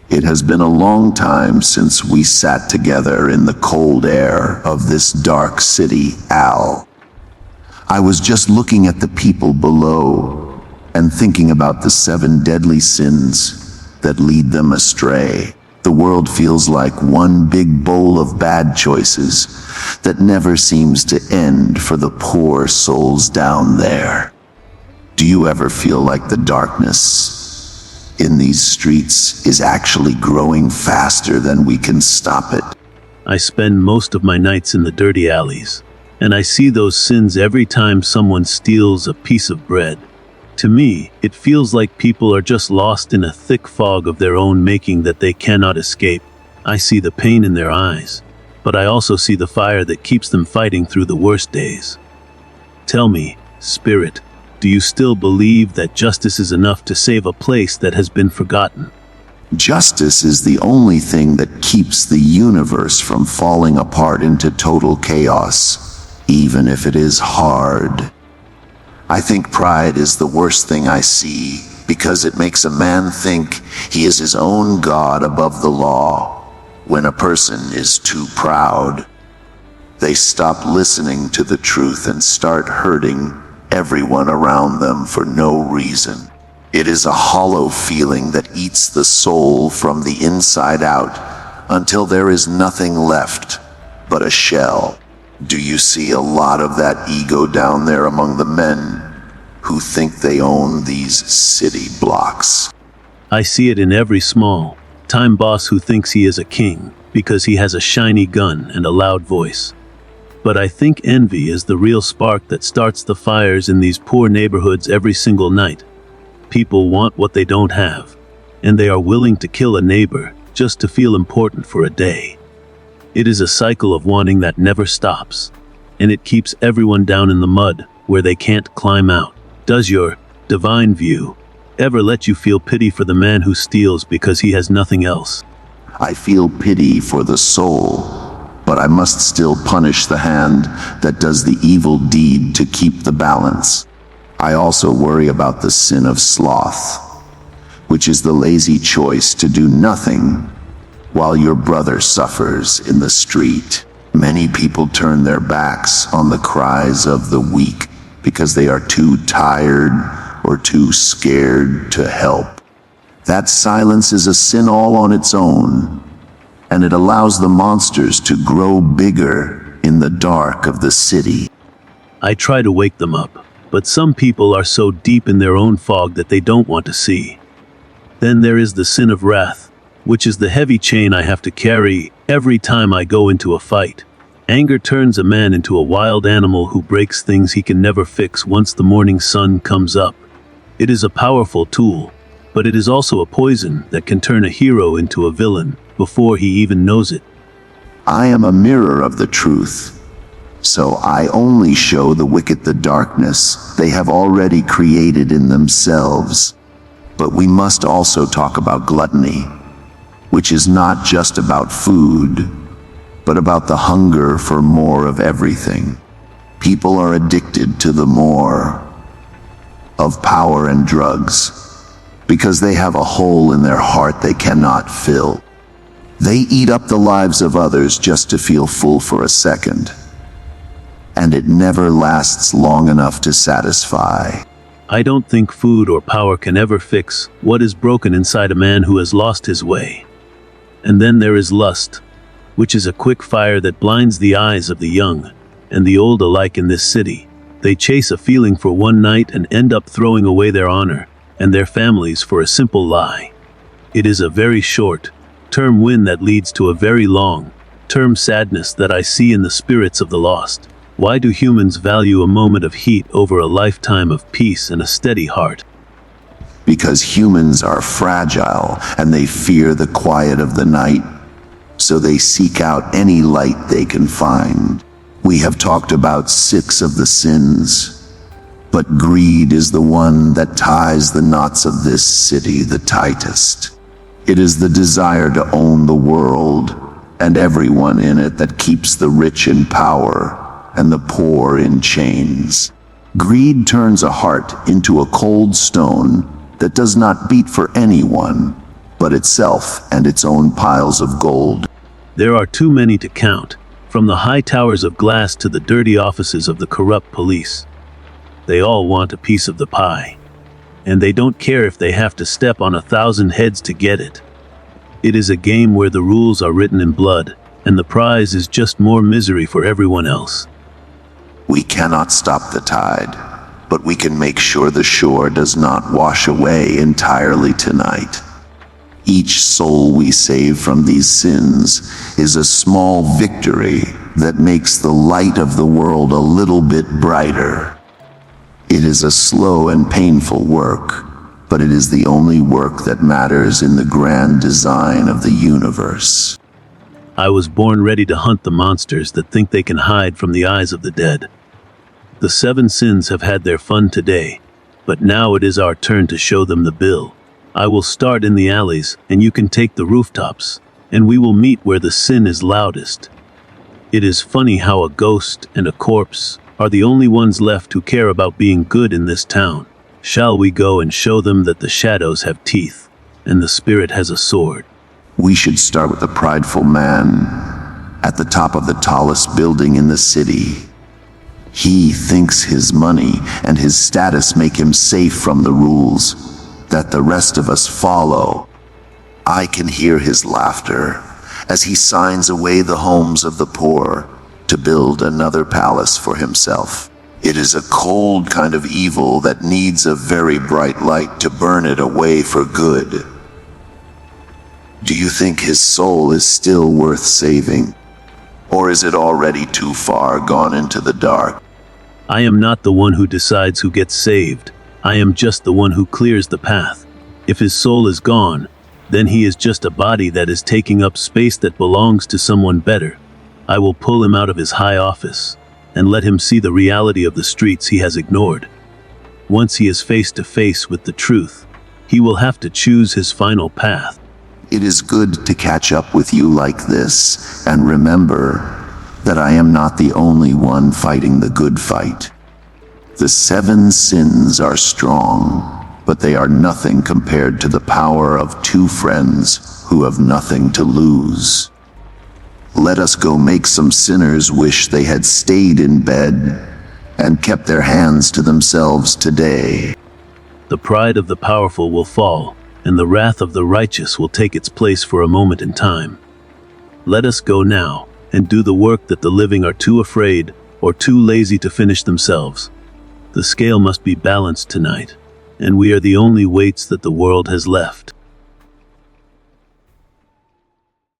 It has been a long time since we sat together in the cold air of this dark city, Al. I was just looking at the people below and thinking about the 7 deadly sins that lead them astray. The world feels like one big bowl of bad choices that never seems to end for the poor souls down there. Do you ever feel like the darkness in these streets is actually growing faster than we can stop it? I spend most of my nights in the dirty alleys, and I see those sins every time someone steals a piece of bread. To me, it feels like people are just lost in a thick fog of their own making that they cannot escape. I see the pain in their eyes, but I also see the fire that keeps them fighting through the worst days. Tell me, Spirit, do you still believe that justice is enough to save a place that has been forgotten? Justice is the only thing that keeps the universe from falling apart into total chaos, even if it is hard. I think pride is the worst thing I see, because it makes a man think he is his own God above the law. When a person is too proud, they stop listening to the truth and start hurting everyone around them for no reason. It is a hollow feeling that eats the soul from the inside out until there is nothing left but a shell. Do you see a lot of that ego down there among the men who think they own these city blocks? I see it in every small time boss who thinks he is a king because he has a shiny gun and a loud voice. But I think envy is the real spark that starts the fires in these poor neighborhoods every single night. People want what they don't have, and they are willing to kill a neighbor just to feel important for a day. It is a cycle of wanting that never stops, and it keeps everyone down in the mud where they can't climb out. Does your divine view ever let you feel pity for the man who steals because he has nothing else? I feel pity for the soul, but I must still punish the hand that does the evil deed to keep the balance. I also worry about the sin of sloth, which is the lazy choice to do nothing while your brother suffers in the street. Many people turn their backs on the cries of the weak because they are too tired or too scared to help. That silence is a sin all on its own, and it allows the monsters to grow bigger in the dark of the city. I try to wake them up, but some people are so deep in their own fog that they don't want to see. Then there is the sin of wrath, which is the heavy chain I have to carry every time I go into a fight. Anger turns a man into a wild animal who breaks things he can never fix once the morning sun comes up. It is a powerful tool, but it is also a poison that can turn a hero into a villain before he even knows it. I am a mirror of the truth, so I only show the wicked the darkness they have already created in themselves. But we must also talk about gluttony, which is not just about food, but about the hunger for more of everything. People are addicted to the more of power and drugs because they have a hole in their heart they cannot fill. They eat up the lives of others just to feel full for a second, and it never lasts long enough to satisfy. I don't think food or power can ever fix what is broken inside a man who has lost his way. And then there is lust, which is a quick fire that blinds the eyes of the young and the old alike in this city. They chase a feeling for one night and end up throwing away their honor and their families for a simple lie. It is a very short-term win that leads to a very long-term sadness that I see in the spirits of the lost. Why do humans value a moment of heat over a lifetime of peace and a steady heart? Because humans are fragile and they fear the quiet of the night, so they seek out any light they can find. We have talked about 6 of the sins, but greed is the one that ties the knots of this city the tightest. It is the desire to own the world and everyone in it that keeps the rich in power and the poor in chains. Greed turns a heart into a cold stone that does not beat for anyone, but itself and its own piles of gold. There are too many to count, from the high towers of glass to the dirty offices of the corrupt police. They all want a piece of the pie. And they don't care if they have to step on 1,000 heads to get it. It is a game where the rules are written in blood, and the prize is just more misery for everyone else. We cannot stop the tide, but we can make sure the shore does not wash away entirely tonight. Each soul we save from these sins is a small victory that makes the light of the world a little bit brighter. It is a slow and painful work, but it is the only work that matters in the grand design of the universe. I was born ready to hunt the monsters that think they can hide from the eyes of the dead. The 7 sins have had their fun today, but now it is our turn to show them the bill. I will start in the alleys, and you can take the rooftops, and we will meet where the sin is loudest. It is funny how a ghost and a corpse are the only ones left who care about being good in this town. Shall we go and show them that the shadows have teeth, and the spirit has a sword? We should start with the prideful man at the top of the tallest building in the city. He thinks his money and his status make him safe from the rules that the rest of us follow. I can hear his laughter as he signs away the homes of the poor to build another palace for himself. It is a cold kind of evil that needs a very bright light to burn it away for good. Do you think his soul is still worth saving? Or is it already too far gone into the dark? I am not the one who decides who gets saved. I am just the one who clears the path. If his soul is gone, then he is just a body that is taking up space that belongs to someone better. I will pull him out of his high office and let him see the reality of the streets he has ignored. Once he is face to face with the truth, he will have to choose his final path. It is good to catch up with you like this, and remember that I am not the only one fighting the good fight. The 7 sins are strong, but they are nothing compared to the power of 2 friends who have nothing to lose. Let us go make some sinners wish they had stayed in bed and kept their hands to themselves today. The pride of the powerful will fall, and the wrath of the righteous will take its place for a moment in time. Let us go now and do the work that the living are too afraid or too lazy to finish themselves. The scale must be balanced tonight, and we are the only weights that the world has left.